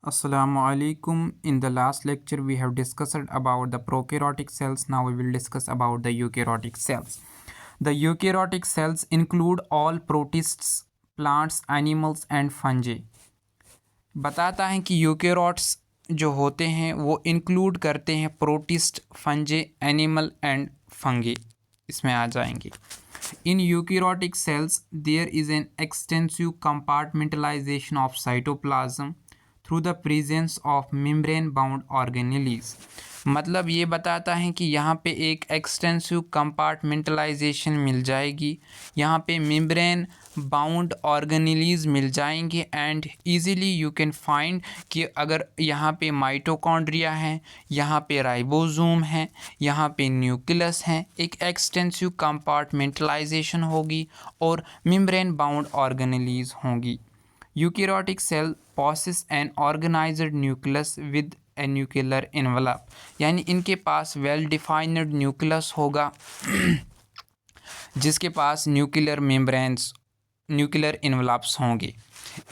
Assalamu alaikum. In the last lecture, we have discussed about the prokaryotic cells. Now we will discuss about the eukaryotic cells. The eukaryotic cells include all protists, plants, animals and fungi. बताता है कि यूकेरोट्स जो होते हैं वो include करते हैं protist, फंजे, animal and fungi, इसमें आ जाएंगे. In eukaryotic cells, there is an extensive compartmentalization of cytoplasm through the presence of membrane bound organelles. मतलब ये बताता है कि यहाँ पे एक एक्सटेंसिव कंपार्टमेंटलाइजेशन मिल जाएगी, यहाँ पे मेम्ब्रेन बाउंड ऑर्गेनेलीज मिल जाएंगे and easily you can find कि अगर यहाँ पे माइटोकॉन्ड्रिया है, यहाँ पे राइबोसोम है, यहाँ पे न्यूक्लियस है, एक एक्सटेंसिव कंपार्टमेंटलाइजेशन होगी और मेम्ब्रेन बाउंड ऑर्गेनेलीज होंगी. Eukaryotic cell possess an organized nucleus with a nuclear envelope, यानी इनके पास वेल डिफाइंड न्यूक्लियस होगा जिसके पास न्यूक्लियर मेम्ब्रेन्स, न्यूक्लियर इन्वेलप्स होंगे.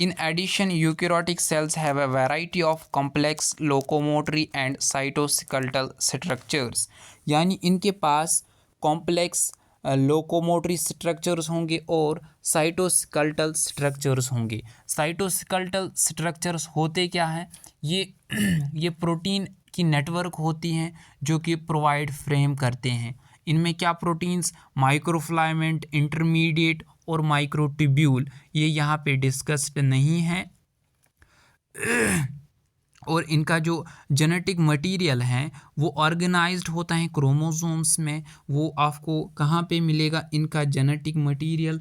In addition, eukaryotic cells have a variety of complex locomotory and cytoskeletal structures, यानी इनके पास complex locomotory structures होंगे और cytoskeletal structures होंगे. साइटोस्केलेटल स्ट्रक्चर्स होते क्या हैं? ये प्रोटीन की नेटवर्क होती हैं जो कि प्रोवाइड फ्रेम करते हैं. इनमें क्या प्रोटीन्स? माइक्रोफिलामेंट, इंटरमीडिएट और माइक्रोट्यूब्यूल. ये यहाँ पे डिस्कस्ड नहीं है. और इनका जो जेनेटिक मटेरियल है वो ऑर्गेनाइज्ड होता है क्रोमोसोम्स में. वो आपको कहाँ पे मिलेगा इनका जेनेटिक मटेरियल?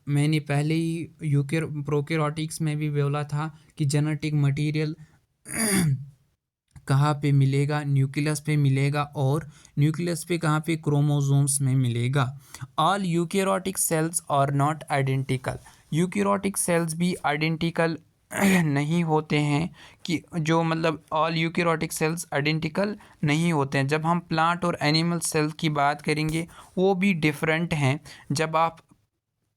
मैंने पहले ही प्रोकैरियोटिक्स में भी बोला था कि जेनेटिक मटेरियल कहाँ पे मिलेगा? न्यूक्लियस पे मिलेगा और न्यूक्लियस पे कहाँ पे? क्रोमोसोम्स में मिलेगा. All eukaryotic cells are not identical. Eukaryotic cells भी आइडेंटिकल नहीं होते हैं कि जो मतलब ऑल यूकेरियोटिक सेल्स आइडेंटिकल नहीं होते हैं. जब हम प्लांट और एनिमल सेल की बात करेंगे वो भी डिफरेंट हैं. जब आप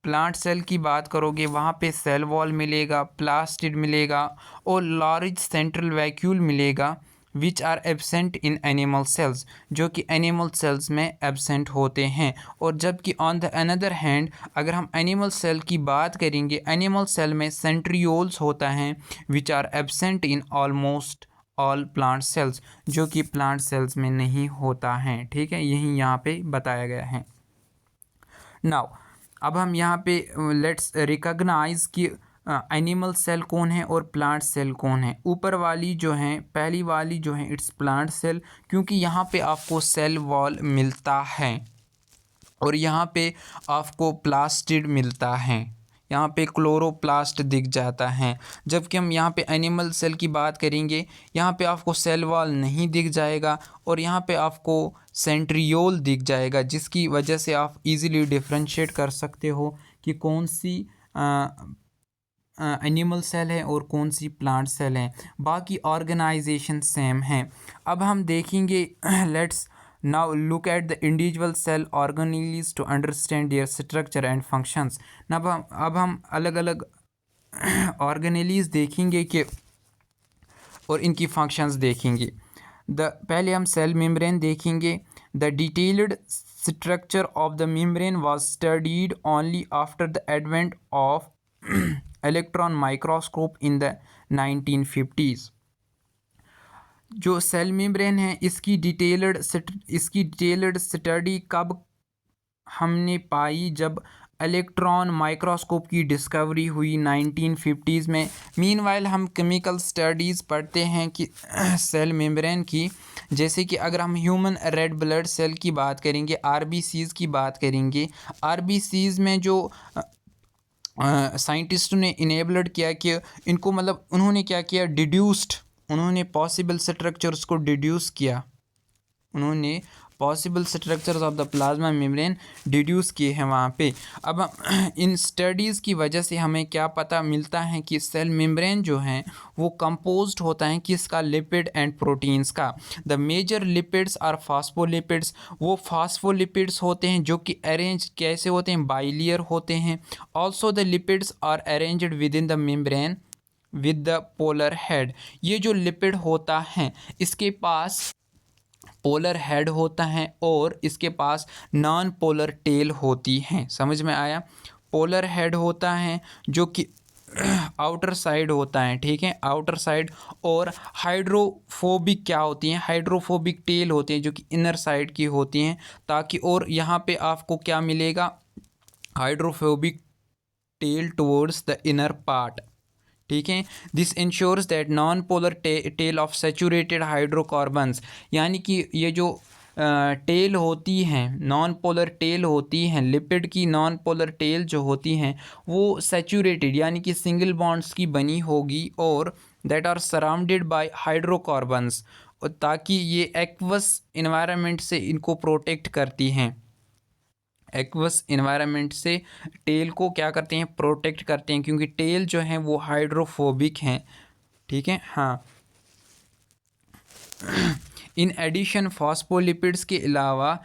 प्लांट सेल की बात करोगे वहाँ पे सेल वॉल मिलेगा, प्लास्टिड मिलेगा और लार्ज सेंट्रल वैक्यूल मिलेगा which are absent in animal cells, जो कि एनिमल सेल्स में एब्सेंट होते हैं. और जबकि ऑन द अनदर हैंड अगर हम एनिमल सेल की बात करेंगे, एनिमल सेल में सेंट्रियोल्स होता है which are absent in almost all plant cells, जो कि प्लांट सेल्स में नहीं होता है. ठीक है, यही यहाँ पे बताया गया है. नाउ अब हम यहाँ पे लेट्स रिकॉग्नाइज कि एनिमल सेल कौन है और प्लांट सेल कौन है. ऊपर वाली जो है, पहली वाली जो है इट्स प्लांट सेल, क्योंकि यहाँ पे आपको सेल वॉल मिलता है और यहाँ पे आपको प्लास्टिड मिलता है, यहाँ पे क्लोरोप्लास्ट दिख जाता है. जबकि हम यहाँ पे एनिमल सेल की बात करेंगे, यहाँ पे आपको सेल वॉल नहीं दिख जाएगा और यहाँ पे आपको सेंट्रियोल दिख जाएगा, जिसकी वजह से आप इजीली डिफरेंशिएट कर सकते हो कि कौन सी एनिमल सेल है और कौन सी प्लांट सेल है. बाकी ऑर्गेनाइजेशन सेम है. अब हम देखेंगे let's now look at the individual cell organelles to understand their structure and functions. अब हम अलग अलग ऑर्गेनेल्स देखेंगे कि और इनकी फंक्शंस देखेंगे. पहले हम सेल मेम्ब्रेन देखेंगे. The detailed structure of the membrane was studied only after the advent of electron microscope in the 1950s. जो सेल मेम्ब्रेन है इसकी डिटेल्ड स्टडी कब हमने पाई? जब इलेक्ट्रॉन माइक्रोस्कोप की डिस्कवरी हुई 1950s में. मीनवाइल हम केमिकल स्टडीज़ पढ़ते हैं कि सेल मेम्ब्रेन की, जैसे कि अगर हम ह्यूमन रेड ब्लड सेल की बात करेंगे, आरबीसीज़ की बात करेंगे, आरबीसीज़ में जो साइंटिस्टों ने इनेबल्ड किया कि इनको मतलब उन्होंने क्या किया? डिड्यूस्ड, उन्होंने पॉसिबल स्ट्रक्चर्स को डिड्यूस किया. उन्होंने possible structures of the plasma membrane deduce किए हैं वहाँ पे. अब इन स्टडीज़ की वजह से हमें क्या पता मिलता है कि सेल मेम्ब्रेन जो है वो कंपोज्ड होता है किसका? लिपिड एंड प्रोटीन्स का. The major lipids are phospholipids. वो फास्फोलिपिड्स होते हैं जो कि अरेंज कैसे होते हैं? बाइलेयर होते हैं. Also the lipids are arranged with in the membrane with the polar head. ये जो लिपिड होता है इसके पास पोलर हेड होता है और इसके पास नॉन पोलर टेल होती है। समझ में आया? पोलर हेड होता है जो कि आउटर साइड होता है, ठीक है, आउटर साइड। और हाइड्रोफोबिक क्या होती हैं? हाइड्रोफोबिक टेल होती हैं जो कि इनर साइड की होती हैं, ताकि और यहाँ पे आपको क्या मिलेगा? Hydrophobic tail towards the inner part, ठीक है। This ensures that non polar tail of saturated hydrocarbons, यानी कि ये जो टेल होती हैं, नॉन पोलर टेल होती हैं लिपिड की, नॉन पोलर टेल जो होती हैं वो सेचूरेटेड यानी कि सिंगल बॉन्ड्स की बनी होगी, और that are surrounded by hydrocarbons, ताकि ये एक्वस इन्वायरमेंट से इनको प्रोटेक्ट करती हैं। एक्वस इन्वायरमेंट से टेल को क्या करते हैं? प्रोटेक्ट करते हैं, क्योंकि टेल जो है वो हाइड्रोफोबिक हैं, ठीक है। हाँ, इन एडिशन फॉस्फोलिपिड्स के अलावा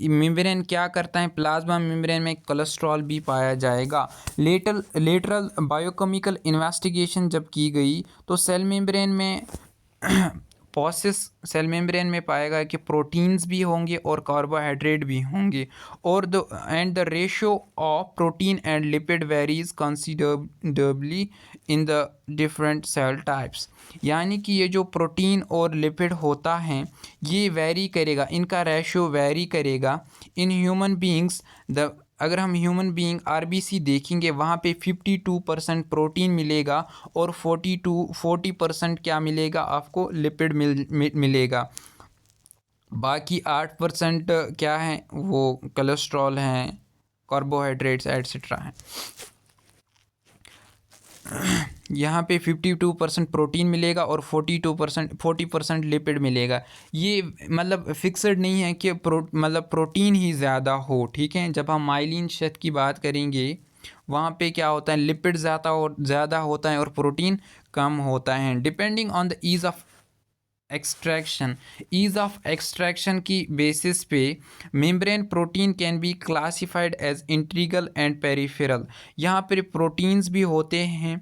मेम्ब्रेन क्या करता है? प्लाज्मा मेम्ब्रेन में कोलेस्ट्रॉल भी पाया जाएगा। लेटरल बायोकेमिकल इन्वेस्टिगेशन जब की गई तो सेल मेम्ब्रेन में पॉसिस सेल मेम्ब्रेन में पाया गया कि प्रोटीन्स भी होंगे और कार्बोहाइड्रेट भी होंगे, और the ratio of protein and lipid varies considerably in the different cell types. यानी कि ये जो प्रोटीन और लिपिड होता है ये वेरी करेगा, इनका रेशियो वेरी करेगा। इन ह्यूमन बींग्स अगर हम ह्यूमन बीइंग आरबीसी देखेंगे वहाँ पे 52% प्रोटीन मिलेगा और 40% क्या मिलेगा आपको? लिपिड मिलेगा। बाकी 8% क्या है? वो कोलेस्ट्रॉल हैं, कार्बोहाइड्रेट्स एट्सेट्रा हैं। यहाँ पे 52% प्रोटीन मिलेगा और 40% लिपिड मिलेगा। ये मतलब फिक्सड नहीं है कि मतलब प्रोटीन ही ज़्यादा हो, ठीक है। जब हम माइलिन शेथ की बात करेंगे वहाँ पे क्या होता है? लिपिड ज़्यादा होता है और प्रोटीन कम होता है। Depending on the ease of extraction की बेसिस पे membrane protein can be classified as integral and peripheral. यहाँ पर प्रोटीन्स भी होते हैं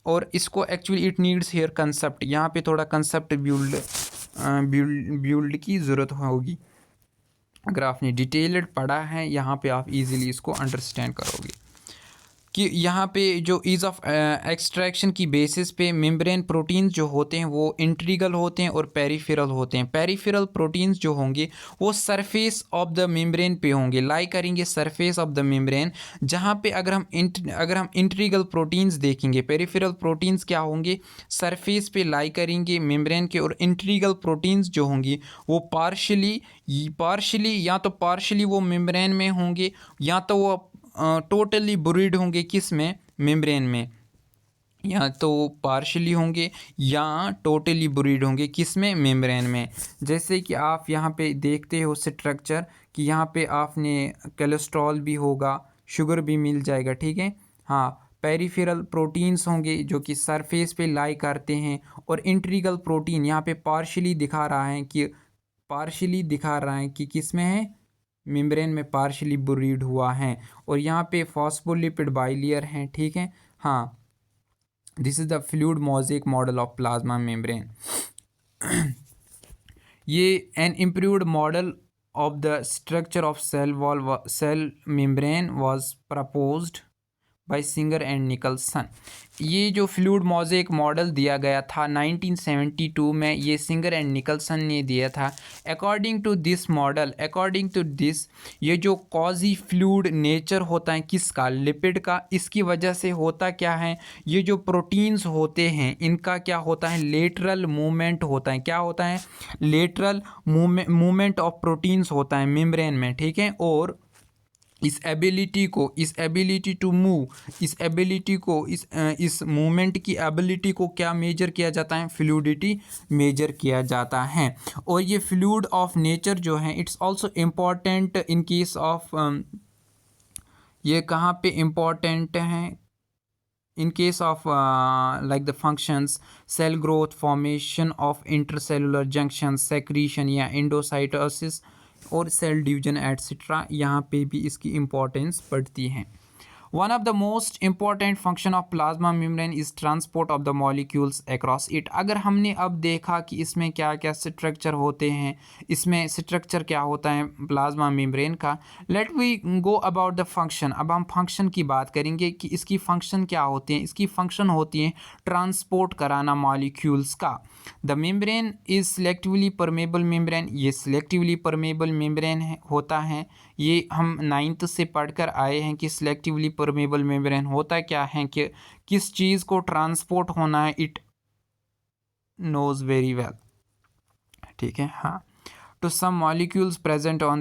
और इसको actually it needs here concept, यहाँ पे थोड़ा कंसेप्ट बिल्ड की ज़रूरत होगी। अगर आपने डिटेल्ड पढ़ा है यहाँ पे आप इजीली इसको अंडरस्टैंड करोगे कि यहाँ पे जो ईज़ ऑफ एक्सट्रैक्शन की बेसिस पे मेम्ब्रेन प्रोटीन्स जो होते हैं वो इंटीग्रल होते हैं और पेरिफेरल होते हैं। पेरिफेरल प्रोटीन्स जो होंगे वो सरफेस ऑफ द मेम्ब्रेन पे होंगे, लाई करेंगे सरफेस ऑफ द मेम्ब्रेन। जहाँ पे अगर हम इंटीग्रल प्रोटीन्स देखेंगे, पेरिफेरल प्रोटीन्स क्या होंगे? सरफेस पे लाई करेंगे मेम्ब्रेन के, और इंटीग्रल प्रोटीन्स जो होंगी वो पार्शली या तो पार्शली वो मेम्ब्रेन में होंगे या तो वो टोटली बुरीड होंगे। किस में? मेम्ब्रेन में। या तो पार्शली होंगे या टोटली बुरीड होंगे। किस में? मेम्ब्रेन में। जैसे कि आप यहाँ पे देखते हो स्ट्रक्चर कि यहाँ पे आपने कोलेस्ट्रॉल भी होगा, शुगर भी मिल जाएगा, ठीक है। हाँ, पेरिफेरल प्रोटीन्स होंगे जो कि सरफेस पे लाई करते हैं, और इंटीग्रल प्रोटीन यहाँ पे पार्शली दिखा रहा है कि किस में है? मेम्ब्रेन में पार्शली बुरीड हुआ है। और यहाँ पे फॉस्फोलिपिड बाइलेयर हैं, ठीक है। हाँ, this is the fluid mosaic model of plasma membrane. ये an improved model of the structure of cell membrane was proposed by Singer and Nicolson. ये जो फ्लूइड मोज़ेक मॉडल दिया गया था 1972 में, ये सिंगर एंड निकलसन ने दिया था। अकॉर्डिंग टू दिस ये जो कॉजी फ्लूइड नेचर होता है किसका? लिपिड का। इसकी वजह से होता क्या है? ये जो प्रोटीन्स होते हैं इनका क्या होता है? लेटरल मूवमेंट होता है। क्या होता है? लेटरल मूवमेंट ऑफ प्रोटीन्स होता है मेम्ब्रेन में, ठीक है। और इस मूवमेंट की एबिलिटी को क्या मेजर किया जाता है? फ्लूइडिटी मेजर किया जाता है। और ये फ्लूइड ऑफ नेचर जो है it's also important in case of ये कहाँ पे इम्पॉर्टेंट है? In case of like the functions, cell growth, formation of intercellular junction, secretion या एंडोसाइटोसिस और सेल डिवीजन एट्सेट्रा, यहाँ पे भी इसकी इम्पोर्टेंस पड़ती है। One of the most important function of plasma membrane is transport of the molecules across it. अगर हमने अब देखा कि इसमें क्या क्या स्ट्रक्चर होते हैं, इसमें स्ट्रक्चर क्या होता है प्लाज्मा मेम्ब्रेन का, let we go about the function. अब हम फंक्शन की बात करेंगे कि इसकी फंक्शन क्या होती है। इसकी फंक्शन होती है ट्रांसपोर्ट कराना मॉलिक्यूल्स का। The membrane is selectively permeable membrane, ये सिलेक्टिवली परमेबल मेम्ब्रेन होता है। ये हम 9th से पढ़कर आए हैं कि सिलेक्टिवली परमेबल मेम्ब्रेन होता क्या है, कि किस चीज़ को ट्रांसपोर्ट होना है, इट नोज वेरी वेल। ठीक है, हाँ। To some molecules present on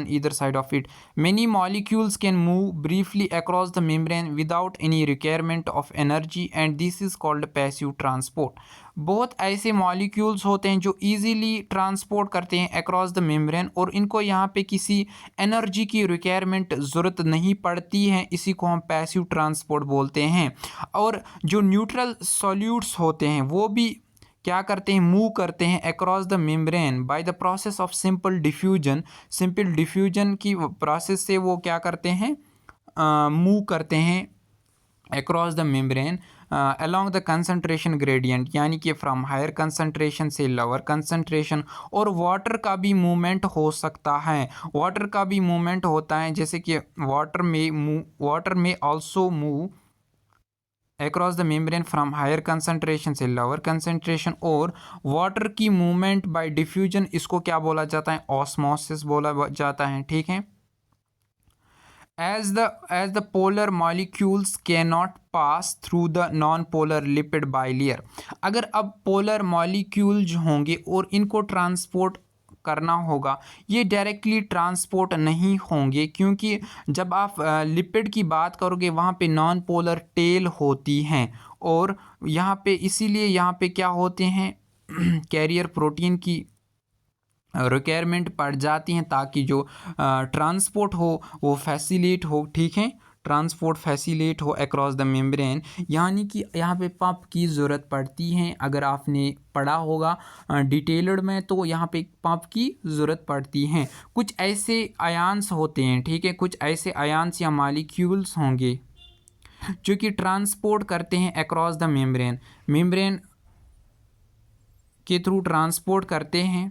either side of it. Many molecules can move briefly across the membrane without any requirement of energy and this is called passive transport. बहुत ऐसे molecules होते हैं जो easily transport करते हैं across the membrane और इनको यहाँ पे किसी एनर्जी की रिक्वायरमेंट ज़रूरत नहीं पड़ती है, इसी को हम पैसिव ट्रांसपोर्ट बोलते हैं। और जो न्यूट्रल सॉल्यूट्स होते हैं वो भी क्या करते हैं, मूव करते हैं across the membrane by the process of simple diffusion. Simple diffusion की प्रोसेस से वो क्या करते हैं, मूव करते हैं across the membrane along the concentration gradient, यानी कि फ्रॉम हायर कंसंट्रेशन से लोअर कंसंट्रेशन। और वाटर का भी मूवमेंट हो सकता है, वाटर का भी मूवमेंट होता है, जैसे कि वाटर में also move across the membrane from higher concentration से लोअर कंसंट्रेशन। और वाटर की मूवमेंट बाय डिफ्यूजन, इसको क्या बोला जाता है, ऑस्मोसिस बोला जाता है। ठीक है, as the polar molecules cannot pass through the non-polar lipid bilayer। अगर अब पोलर मॉलिक्यूल जो होंगे और इनको ट्रांसपोर्ट करना होगा, ये डायरेक्टली ट्रांसपोर्ट नहीं होंगे, क्योंकि जब आप लिपिड की बात करोगे वहाँ पे नॉन पोलर टेल होती हैं और यहाँ पे इसीलिए यहाँ पे क्या होते हैं कैरियर प्रोटीन की रिक्वायरमेंट पड़ जाती हैं ताकि जो ट्रांसपोर्ट हो वो फैसिलेट हो। ठीक है, ट्रांसपोर्ट फैसिलेट हो अक्रॉस द मेम्ब्रेन, यानी कि यहाँ पे पंप की ज़रूरत पड़ती है। अगर आपने पढ़ा होगा डिटेल्ड में तो यहाँ पे पंप की ज़रूरत पड़ती है। कुछ ऐसे आयंस होते हैं, ठीक है, कुछ ऐसे आयंस या मॉलिक्यूल्स होंगे जो कि ट्रांसपोर्ट करते हैं अक्रॉस द मेम्ब्रेन, मेम्ब्रेन के थ्रू ट्रांसपोर्ट करते हैं।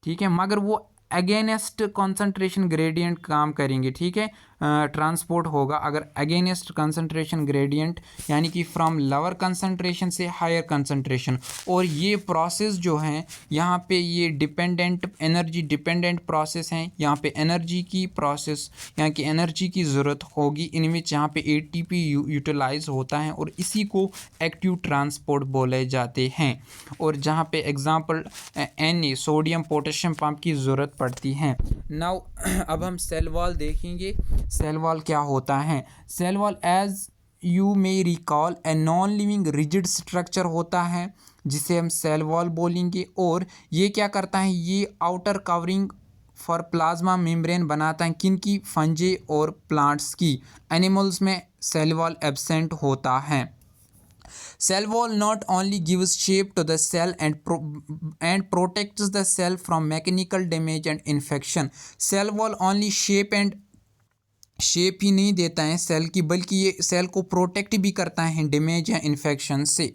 ठीक है, मगर वो अगेंस्ट कंसंट्रेशन ग्रेडियंट काम करेंगे। ठीक है, ट्रांसपोर्ट होगा अगर अगेंस्ट कंसंट्रेशन ग्रेडियंट, यानी कि फ्रॉम लोअर कंसंट्रेशन से हायर कंसंट्रेशन। और ये प्रोसेस जो है यहाँ पे ये डिपेंडेंट, एनर्जी डिपेंडेंट प्रोसेस हैं। यहाँ पे एनर्जी की प्रोसेस, यहाँ की एनर्जी की ज़रूरत होगी इनमें, जहाँ पे ATP यूटिलाइज होता है और इसी को एक्टिव ट्रांसपोर्ट बोले जाते हैं। और जहाँ पे example Na sodium potassium pump की ज़रूरत पड़ती है। नाउ अब हम सेल वॉल देखेंगे। सेल वॉल क्या होता है, cell wall as you may recall a non living rigid structure होता है जिसे हम सेल वॉल बोलेंगे। और ये क्या करता है, ये outer covering for plasma membrane बनाता है, किन की, फंजे और प्लांट्स की। एनिमल्स में सेल वॉल एब्सेंट होता है। Cell wall not only gives shape to the cell and protects the cell from mechanical damage and infection। Cell wall only shape ही नहीं देता है सेल की, बल्कि ये सेल को प्रोटेक्ट भी करता है डैमेज या इन्फेक्शन से।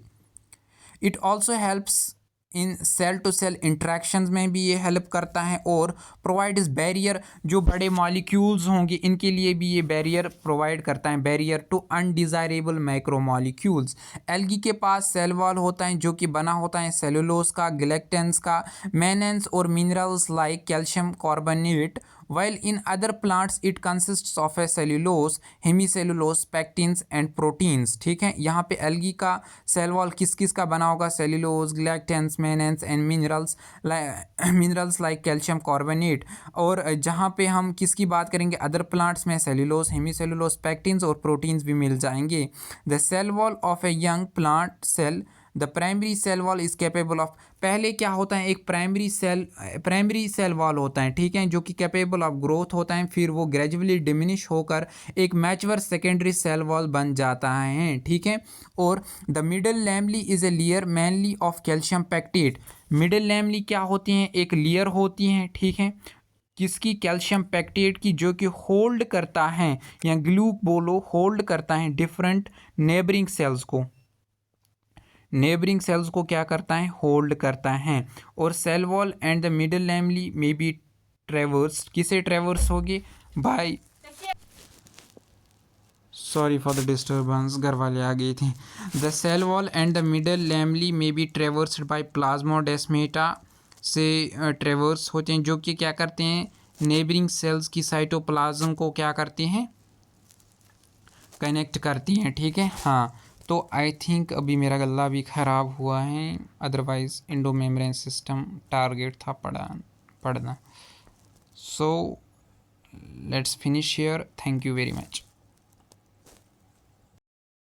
It also helps in cell to cell interactions में भी ये हेल्प करता है। और प्रोवाइड इस बैरियर, जो बड़े मॉलिक्यूल्स होंगे इनके लिए भी ये बैरियर प्रोवाइड करता है, barrier to undesirable micro molecules. Algae के पास सेल वॉल होता है जो कि बना होता है सेलुलोज का, गिलेक्टेंस का, मैनेंस और minerals like calcium carbonate. while in other plants it consists of a cellulose, hemicellulose, pectins and proteins. ठीक है, यहाँ पे एल्गी का सेल वॉल किस किस का बना होगा, cellulose, galactans, mannans and minerals like calcium carbonate. और जहाँ पे हम किसकी बात करेंगे, अदर प्लांट्स में सेलुलोज, हेमीसेलुलोज, पैक्टिन्स और प्रोटीन्स भी मिल जाएंगे। The cell wall of a young plant cell, the primary cell wall is capable of, पहले क्या होता है, एक प्राइमरी सेल वॉल होता है, ठीक है, जो कि कैपेबल ऑफ ग्रोथ होता है, फिर वो ग्रेजुअली डिमिनिश होकर एक मैच्योर सेकेंडरी सेल वॉल बन जाता है। ठीक है, और the middle lamellae is a layer mainly of calcium pectate. Middle lamellae क्या होती हैं, एक लेयर होती हैं, ठीक है, किसकी? कैल्शियम पेक्टेट की, जो कि होल्ड करता है, या ग्लू बोलो, होल्ड करता है डिफरेंट नेबरिंग सेल्स को। नेबरिंग सेल्स को क्या करता है? होल्ड करता है। और cell wall and the middle lamella may be traverse, किसे ट्रेवर्स होगी? By, sorry for the disturbance, घर वाले आ गए थे। The cell wall and the middle lamella may be traversed by plasmodesmata से ट्रेवर्स होते हैं, जो कि क्या करते हैं? नेबरिंग सेल्स की साइटोप्लाज्म को क्या करते हैं? कनेक्ट करती हैं। ठीक है, हाँ। तो आई थिंक अभी मेरा गला भी ख़राब हुआ है, otherwise Indo membrane system target था पढ़ना। So let's finish here, thank you very much.